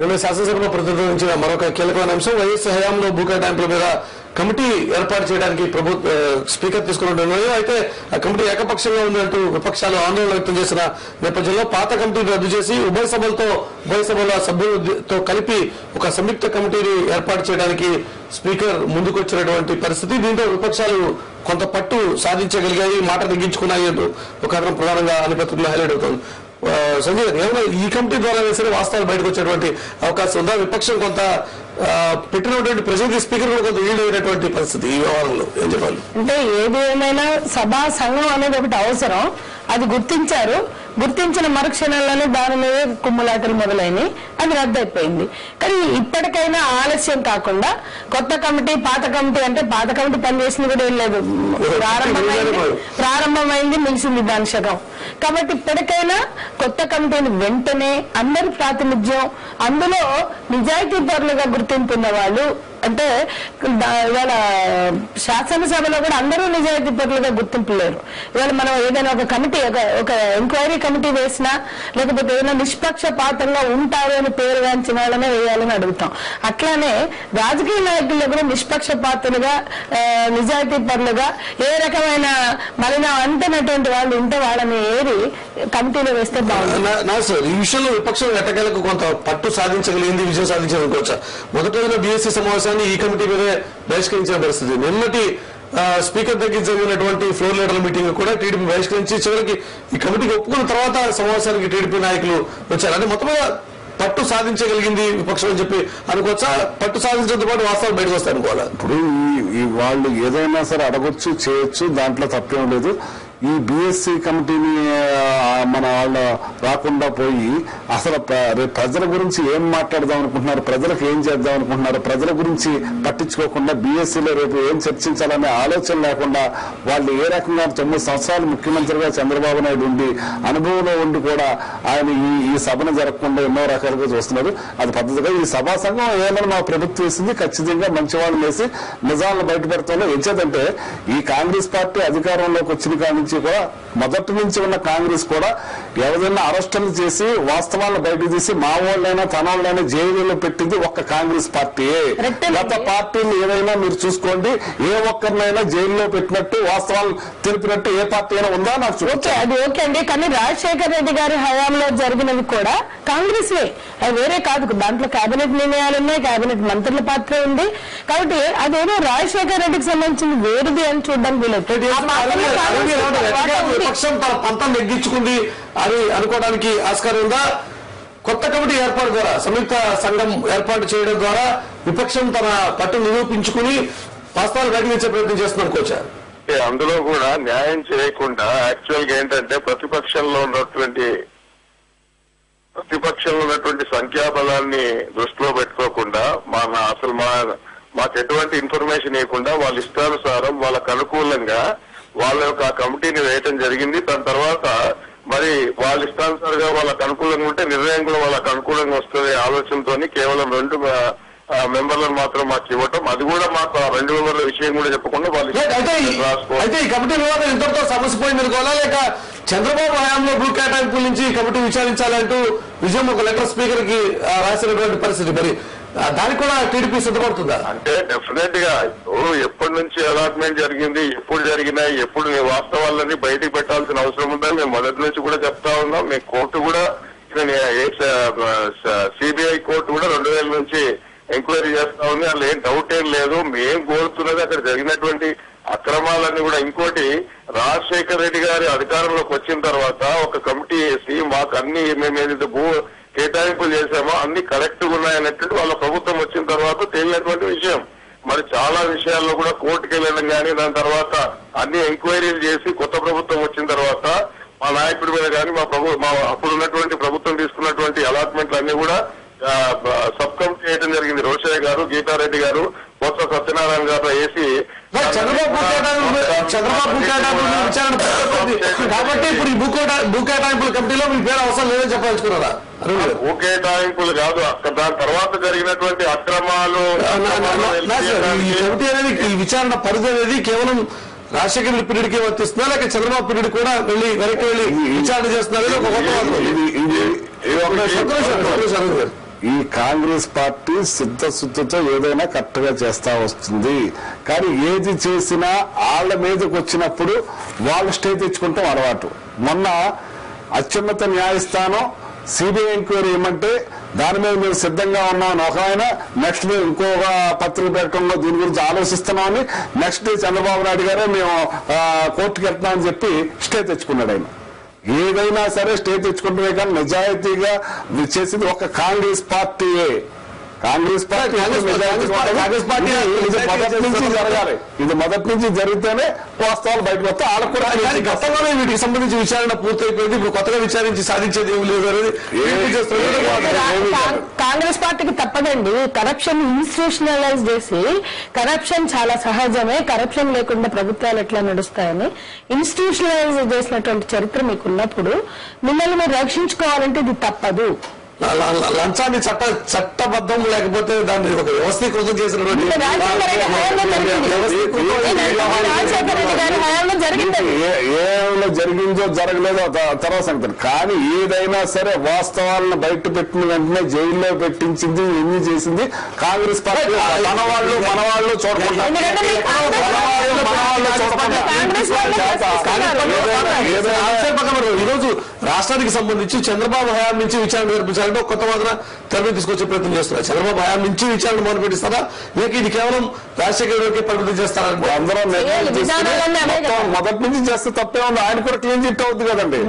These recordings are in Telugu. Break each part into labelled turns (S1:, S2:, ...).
S1: శాసనసభలో ప్రతిపాదించిన మరొక కీలకమైన అంశం వైఎస్ హయాంలో భూ కేటాయింపుల మీద కమిటీ ఏర్పాటు చేయడానికి స్పీకర్ తీసుకున్న నిర్ణయం. అయితే ఆ కమిటీ ఏకపక్షంగా ఉందంటూ విపక్షాలు ఆందోళన వ్యక్తం చేసిన నేపథ్యంలో పాత కమిటీని రద్దు చేసి ఉభయ సభల సభ్యులతో కలిపి ఒక సంయుక్త కమిటీని ఏర్పాటు చేయడానికి స్పీకర్ ముందుకొచ్చినటువంటి పరిస్థితి. దీంతో విపక్షాలు కొంత పట్టు సాధించగలిగాయి, మాట తగ్గించుకున్నాయి అంటూ ఒక కథనం ప్రధానంగా అనిపత్రికలో హైలైట్ అవుతుంది. సంజయ్ గారు, ఏమైనా ఈ కమిటీ ద్వారా వేసిన వాస్తవాలు బయటకు వచ్చేటువంటి అవకాశం ఉందా? విపక్షం కొంత పెట్టినటువంటి ప్రెసిడెంట్ స్పీకర్ కూడా కొంత ఈల్డ్ అయినటువంటి పరిస్థితి ఈ వ్యవహారంలో ఏం చెప్పాలి?
S2: అంటే ఏది ఏమైనా సభా సంఘం అనేది ఒకటి అవసరం, అది గుర్తించారు. గుర్తించిన మరుక్షణాల్లోనే దాని మీద కుమ్ములాటలు మొదలైనవి, అది రద్దయిపోయింది. కానీ ఇప్పటికైనా ఆలస్యం కాకుండా కొత్త కమిటీ పాత కమిటీ అంటే పాత కమిటీ పనిచేసింది కూడా ఏం లేదు, ప్రారంభమైంది ముగిసింది దాని శకం. కాబట్టి ఇప్పటికైనా కొత్త కమిటీని వెంటనే అందరి ప్రాతినిధ్యం, అందులో నిజాయితీ పరులుగా గుర్తింపు ఉన్న వాళ్ళు, అంటే ఇవాళ శాసనసభలో కూడా అందరూ నిజాయితీ పరులుగా గుర్తింపు లేరు. ఇవాళ మనం ఏదైనా ఒక కమిటీ ఒక ఎంక్వైరీ కమిటీ వేసినా లేకపోతే ఏదైనా నిష్పక్షపాతంగా ఉంటారు అని పేరుగాంచిన వాళ్ళనే వేయాలని అడుగుతాం. అట్లానే రాజకీయ నాయకుల్లో కూడా నిష్పక్షపాతులుగా నిజాయితీ పరులుగా ఏ రకమైన మలినం అంటనటువంటి వాళ్ళు ఉంటే వాళ్ళని ఏరి కమిటీలో వేస్తే బాగుంటుంది.
S1: ఈ విషయంలో విపక్షం ఎట్టకేలకు కొంత పట్టు సాధించగలిగింది, విజయం సాధించాలనుకోవచ్చా? మొదటి రోజున బీఎస్సీ సమావేశాన్ని ఈ కమిటీ మీదే బహిష్కరించిన పరిస్థితి. నిన్నటి స్పీకర్ దగ్గర జరిగినటువంటి ఫ్లోర్ లీడర్ల మీటింగ్ కూడా టీడీపీ బహిష్కరించి చివరికి ఈ కమిటీకి ఒప్పుకున్న తర్వాత సమావేశానికి టీడీపీ నాయకులు వచ్చారు. అంటే మొత్తం మీద పట్టు సాధించగలిగింది విపక్షం అని చెప్పి అనుకోవచ్చా? పట్టు సాధించడంతో పాటు వాస్తవాలు బయటకు వస్తాయి అనుకోవాలా?
S3: ఇప్పుడు వాళ్ళు ఏదైనా సరే అడగొచ్చు, చేయొచ్చు, దాంట్లో తప్పేం లేదు. ఈ బీఎస్సీ కమిటీని మన వాళ్ళు రాకుండా పోయి అసలు ప్రజల గురించి ఏం మాట్లాడదాం అనుకుంటున్నారు, ప్రజలకు ఏం చేద్దాం అనుకుంటున్నారు, ప్రజల గురించి పట్టించుకోకుండా బీఎస్సీలో రేపు ఏం చర్చించాలనే ఆలోచన లేకుండా వాళ్ళు ఏ రకంగా 9 సంవత్సరాలు ముఖ్యమంత్రిగా చంద్రబాబు నాయుడు ఉండి అనుభవంలో ఉండి కూడా ఆయన ఈ సభను జరగకుండా ఎన్నో రకాలుగా చూస్తున్నారు. అది పద్ధతిగా ఈ సభా సంఘం ఏమైనా మా ప్రభుత్వం వేసింది, ఖచ్చితంగా మంచి వాళ్ళు వేసి నిజాలను బయటపెడతాలో ఎంచేదంటే ఈ కాంగ్రెస్ పార్టీ అధికారంలోకి వచ్చిన కాడి కూడా మొదటి నుంచి ఉన్న కాంగ్రెస్ కూడా ఎవరైనా అరెస్టులు చేసి వాస్తవాలను బయటకు తీసి మా వాళ్ళైనా తన వాళ్ళైనా జైలులో పెట్టింది ఒక్క కాంగ్రెస్ పార్టీ. గత పార్టీలు ఏదైనా మీరు చూసుకోండి, ఏ ఒక్కరినైనా జైల్లో పెట్టినట్టు వాస్తవాలు తెలిపినట్టు ఏ పార్టీ అయినా ఉందా? నాకు చూడొచ్చు.
S2: అది ఓకే అండి, కానీ రాజశేఖర రెడ్డి గారి హయాంలో జరిగినవి కూడా కాంగ్రెస్ వే, అది వేరే కాదు. దాంట్లో కేబినెట్ నిర్ణయాలు ఉన్నాయి, కేబినెట్ మంత్రుల పాత్ర ఉంది. కాబట్టి అదేదో రాజశేఖర రెడ్డికి సంబంధించింది వేరుది అని చూడడానికి వీలేదు.
S1: విపక్షం తన పంతం నెగ్గించుకుంది అని అనుకోవడానికి ఆస్కారం ఉందా? కొత్త కమిటీ ఏర్పాటు ద్వారా, సంయుక్త సంఘం ఏర్పాటు చేయడం ద్వారా విపక్షం తన పట్టు నిరూపించుకుని వాస్తవాలు బయటకు ప్రయత్నం చేస్తుంది అనుకోవచ్చా?
S4: అందులో కూడా న్యాయం చేయకుండా యాక్చువల్ గా ఏంటంటే ప్రతిపక్షంలో ఉన్నటువంటి సంఖ్యాబలాన్ని దృష్టిలో పెట్టుకోకుండా మాకు ఎటువంటి ఇన్ఫర్మేషన్ ఇవ్వకుండా వాళ్ళ ఇష్టానుసారం వాళ్ళకు అనుకూలంగా వాళ్ళ యొక్క కమిటీని వేయటం జరిగింది. దాని తర్వాత మరి వాళ్ళ ఇష్టానుసారంగా వాళ్ళకు అనుకూలంగా ఉంటే నిర్ణయం కూడా వాళ్ళకు అనుకూలంగా వస్తుంది ఆలోచనతో కేవలం 2 మెంబర్లను మాత్రం మాకు ఇవ్వటం, అది కూడా మాకు ఆ 2 మెంబర్ల విషయం కూడా చెప్పకుండా వాళ్ళు
S1: అయితే ఈ కమిటీ వివాదం ఇంతటితో సమస్య పోయింది అనుకోవాలా, లేక చంద్రబాబు హయాంలో భూ కేటాయింపుల నుంచి కమిటీ విచారించాలంటూ విజయం ఒక లెటర్ స్పీకర్ కి రాసినటువంటి పరిస్థితి, మరి దానికి కూడా టీడీపీ సిద్ధపడుతుందా?
S4: అంటే డెఫినెట్ గా ఎప్పటి నుంచి అలాట్మెంట్ జరిగింది, ఎప్పుడు జరిగినాయి, ఎప్పుడు వాస్తవాలన్నీ బయటికి పెట్టాల్సిన అవసరం ఉందని మేము మొదటి నుంచి కూడా చెప్తా ఉన్నాం. మేము కోర్టు కూడా సిబిఐ కోర్టు కూడా 2000 నుంచి ఎంక్వైరీ చేస్తా ఉంది. అందులో ఏం డౌట్ ఏం లేదు. మేము కోరుతున్నది అక్కడ జరిగినటువంటి అక్రమాలన్నీ కూడా. ఇంకోటి, రాజశేఖర రెడ్డి గారి అధికారంలోకి వచ్చిన తర్వాత ఒక కమిటీ వేసి మాకు అన్ని మేము ఏదైతే భూ కేటాయింపులు చేశామో అన్ని కరెక్ట్ గా ఉన్నాయన్నట్టు వాళ్ళ ప్రభుత్వం వచ్చిన తర్వాత తేలినటువంటి విషయం. మరి చాలా విషయాల్లో కూడా కోర్టుకు వెళ్ళడం కానీ, దాని తర్వాత అన్ని ఎంక్వైరీలు చేసి కొత్త ప్రభుత్వం వచ్చిన తర్వాత మా నాయకుడి మీద కానీ మా అప్పుడు ఉన్నటువంటి ప్రభుత్వం తీసుకున్నటువంటి అలాట్మెంట్లు అన్ని కూడా సబ్ కమిటీ చేయడం జరిగింది. రోషయ్య గారు, గీతారెడ్డి గారు, బొత్స సత్యనారాయణ గారు వేసి
S1: చంద్రబాబు విచారణ కాబట్టి ఇప్పుడు ఈ భూ కేటాయింపుల కమిటీలో మీ పేరు అవసరం లేదని చెప్పాల్సుకున్నారా?
S4: భూ కేటాయింపులు కాదు, దాని తర్వాత జరిగినటువంటి అక్రమాలు.
S1: ఈ కమిటీ అనేది, ఈ విచారణ పరిధి అనేది కేవలం రాజశేఖర పీరియడ్ కి వర్తిస్తున్నా, లేక చంద్రబాబు పీరియడ్ కూడా వెనక్కి వెళ్ళి విచారణ చేస్తున్నారు?
S3: ఈ కాంగ్రెస్ పార్టీ సిద్ధశుద్ధితో ఏదైనా కరెక్ట్ గా చేస్తా వస్తుంది. కానీ ఏది చేసినా వాళ్ళ మీదకి వచ్చినప్పుడు వాళ్ళు స్టే తెచ్చుకుంటాం అలవాటు. మొన్న అత్యున్నత న్యాయస్థానం సిబిఐ ఎంక్వైరీ ఏమంటే దాని మీద మేము సిద్ధంగా ఉన్నామని ఒక ఆయన, నెక్స్ట్ డే ఇంకొక పత్రిక ప్రకటనలో దీని గురించి ఆలోచిస్తున్నామని, నెక్స్ట్ డే చంద్రబాబు నాయుడు గారే మేము కోర్టుకు వెళ్తున్నామని చెప్పి స్టే తెచ్చుకున్నాడు. ఆయన ఏదైనా సరే స్టే తెచ్చుకుంటే కానీ నిజాయితీగా చేసింది ఒక కాంగ్రెస్ పార్టీయే. కాంగ్రెస్ పార్టీ ఇది మొదటి నుంచి జరిగితేనే వాస్తవాలు బయటకు వస్తే వాళ్ళకు కూడా
S1: గతంలోనే వీటికి సంబంధించి విచారణ పూర్తయిపోయింది. ఇప్పుడు కొత్తగా విచారించి సాధించేది ఏమి లేదు అనేది
S2: కాంగ్రెస్ పార్టీకి తప్పదండి. కరప్షన్ ఇన్స్టిట్యూషనలైజ్ చేసి, కరప్షన్ చాలా సహజమే, కరప్షన్ లేకుండా ప్రభుత్వాలు ఎట్లా నడుస్తాయని ఇన్స్టిట్యూషనలైజ్ చేసినటువంటి చరిత్ర మీకు ఉన్నప్పుడు మిమ్మల్ని మీరు రక్షించుకోవాలంటే ఇది తప్పదు.
S1: లంచాన్ని చట్టబద్ధం లేకపోతే దాన్ని ఒక వ్యవస్థీకృతం చేసినటువంటి
S3: ఏమైనా జరిగిందో జరగలేదో తర్వాత సంగతి. కానీ ఏదైనా సరే వాస్తవాలను బయట పెట్టిన వెంటనే జైల్లో పెట్టించింది, ఎన్ని చేసింది కాంగ్రెస్ పార్టీ. మన వాళ్ళు చూడకుండా
S1: ఈరోజు రాష్ట్రానికి సంబంధించి చంద్రబాబు హయాం నుంచి విచారణ జరిపించాలంటే కొత్త మాత్రం తెర తీసుకొచ్చే ప్రయత్నం చేస్తున్నారు. చంద్రబాబు హయాం నుంచి విచారణ మొదలు పెట్టిస్తారా, లేక ఇది కేవలం రాజశేఖర పరిమితం చేస్తారంటే
S3: అందరం మొదటి నుంచి చేస్తే తప్పే ఉంది. ఆయన కూడా క్లీన్ చిట్ అవుతుంది కదండి.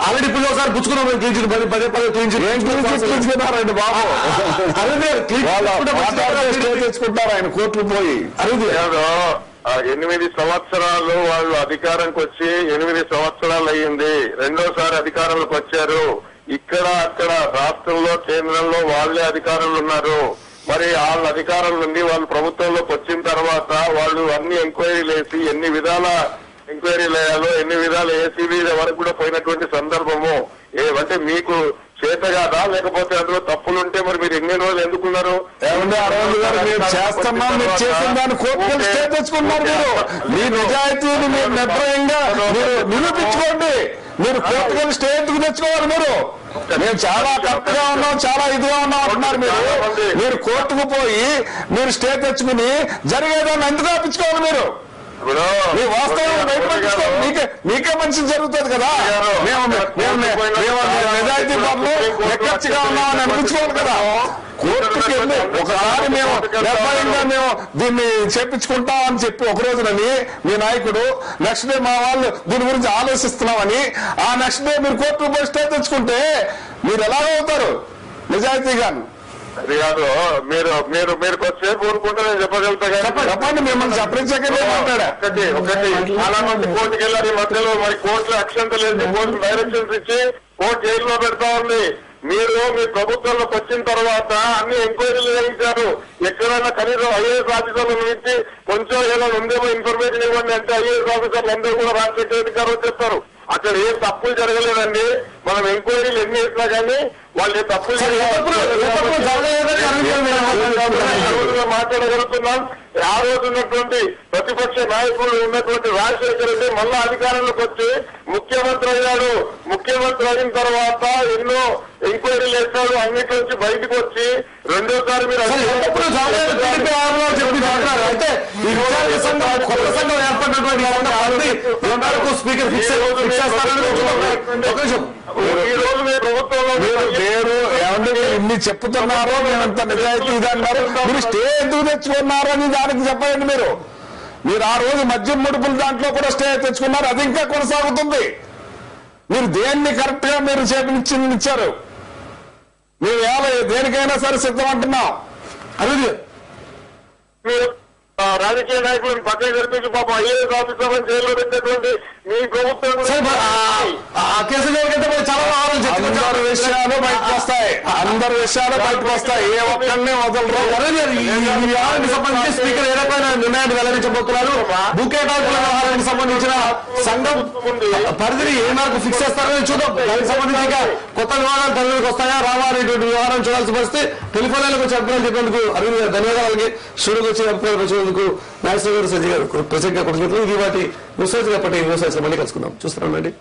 S1: ఆల్రెడీ ఇప్పుడు ఒకసారి పుచ్చుకున్నాం క్లీన్ చిట్, పదే క్లీన్ చిట్ బాబు
S3: తెచ్చుకుంటారు ఆయన కోర్టుకు పోయి.
S4: 8 సంవత్సరాలు వాళ్ళు అధికారంకి వచ్చి 8 సంవత్సరాలు అయ్యింది. రెండోసారి అధికారంలోకి వచ్చారు. ఇక్కడ అక్కడ రాష్ట్రంలో కేంద్రంలో వాళ్ళే అధికారులు ఉన్నారు. మరి వాళ్ళ అధికారం నుండి వాళ్ళు ప్రభుత్వంలోకి వచ్చిన తర్వాత వాళ్ళు అన్ని ఎంక్వైరీలు వేసి ఎన్ని విధాల ఎంక్వైరీలు వేయాలో ఎన్ని విధాలు ఏసీబీ వరకు కూడా పోయినటువంటి సందర్భము ఏమంటే మీకు చేత కాదా, లేకపోతే అందులో తప్పులుంటే మరి మీరు ఎన్ని రోజులు ఎందుకున్నారు?
S3: చేస్తున్నాం, మీరు చేసిన దాన్ని కోర్టుకు స్టే తెచ్చుకున్నారు. మీరు మీ నిజాయితీని మీరు నిర్భయంగా మీరు నిరూపించుకోండి. మీరు కోర్టుకు స్టే ఎందుకు తెచ్చుకోవాలి? మేము చాలా కరెక్ట్ గా ఉన్నాం, చాలా ఇదిగా ఉన్నాం అంటున్నారు. మీరు కోర్టుకు పోయి మీరు స్టే తెచ్చుకుని జరిగేదాన్ని ఎందుకు ఆపించుకోవాలి? మీరు మీ వాస్తవాన్ని బయటపెట్టుకోవాలి. మీకే మంచి జరుగుతుంది కదా. మేము నిజాయితీ పనులు ఎక్కచ్చిగా ఉన్నామని అనిపించుకోవాలి కదా. కోర్టుకి ఒకసారి మేము నిర్భయంగా మేము దీన్ని చేపించుకుంటామని చెప్పి ఒక రోజునని మీ నాయకుడు, నెక్స్ట్ డే మా వాళ్ళు దీని గురించి ఆలోచిస్తున్నామని, ఆ నెక్స్ట్ డే మీరు కోర్టుకు పోయి స్టే తెచ్చుకుంటే మీరు ఎలాగవుతారు నిజాయితీగా?
S4: అది కాదు, మీరు కొద్దిసేపు ఊరుకుంటే నేను చెప్పగలుగుతా.
S3: చెప్పండి, మిమ్మల్ని చెప్పిన మాట్లాడా.
S4: ఒకటి చాలా మంది కోర్టుకు వెళ్ళారు. ఈ మధ్యలో మరి కోర్టులో అక్షంతలు వేసి కోర్టు డైరెక్షన్స్ ఇచ్చి కోర్టు జైల్లో పెడతా ఉంది. మీరు మీ ప్రభుత్వంలోకి వచ్చిన తర్వాత అన్ని ఎంక్వైరీలు చేయించారు. ఎక్కడైనా కనీసం ఐఏఎస్ ఆఫీసర్ల నుంచి కొంచెం ఏదైనా ఉందేమో ఇన్ఫర్మేషన్ ఇవ్వండి అంటే ఐఏఎస్ ఆఫీసర్లు అందరూ కూడా రాజశేఖర రెడ్డి గారు వచ్చేస్తారు. అక్కడ ఏం తప్పులు జరగలేదండి. మనం ఎంక్వైరీలు ఎన్ని చేసినా కానీ వాళ్ళు తప్పులు మాట్లాడగలుగుతున్నాం. ఆ రోజు ఉన్నటువంటి ప్రతిపక్ష నాయకులు ఉన్నటువంటి రాజశేఖర రెడ్డి మళ్ళా అధికారంలోకి వచ్చి ముఖ్యమంత్రి అయ్యాడు. ముఖ్యమంత్రి అయిన తర్వాత ఎన్నో ఎంక్వైరీలు వేస్తాడు. అన్నిటి నుంచి బయటకు వచ్చి రెండోసారి మీరు
S1: స్పీకర్
S4: ఈ రోజు మీ ప్రభుత్వంలో
S3: మీరు ఏమంటే ఇన్ని చెప్తున్నారో మేమంత నిజాయితీ ఇది అన్నారు. మీరు స్టే ఎందుకు తెచ్చుకున్నారో అని దానికి చెప్పండి. మీరు ఆ రోజు మద్యం ముడుపులు దాంట్లో కూడా స్టే తెచ్చుకున్నారు. అది ఇంకా కొనసాగుతుంది. మీరు దేన్ని కరెక్ట్ గా మీరు చేపించారు. మేము దేనికైనా సరే సిద్ధం అంటున్నాం. అది
S4: రాజకీయ నాయకులను పక్కన జరిపించి పాపం ఐఏఎస్ ఆఫీసర్లను జైల్లో పెట్టినటువంటి మీ ప్రభుత్వం
S3: అందరు విషయాలు బయటకు వస్తాయి. అందరు విషయాలు బయటకు వస్తాయి. ఏ ఒక్కరిని వదలరు.
S1: సంబంధించి స్పీకర్ ఏ రకమైన నిర్ణయాన్ని వెల్లడించబోతున్నారు? బుకే టాకుల వ్యవహారానికి సంబంధించిన సంఘం పరిధిని ఏ మేరకు ఫిక్స్ చేస్తారని చూద్దాం. దానికి సంబంధించి ఇంకా కొత్త వివాదాలు తెరలోకి వస్తాయా రావా అనేటువంటి వ్యవహారం చూడాల్సి వస్తే టెలిఫోన్ లైన్లకు వచ్చి అభిప్రాయం చెప్పేందుకు అరవింద్ గారు ధన్యవాదాలకి, స్టూడియోకి వచ్చి అభిప్రాయం వచ్చేందుకు నాగేశ్వర గారు, సంజయ్ గారు ప్రత్యేకంగా కొడుతున్నట్లు ఇది వాటి న్యూస్ గా పట్టి న్యూస్ మళ్ళీ కలుసుకుందాం. చూస్తున్నాం అండి.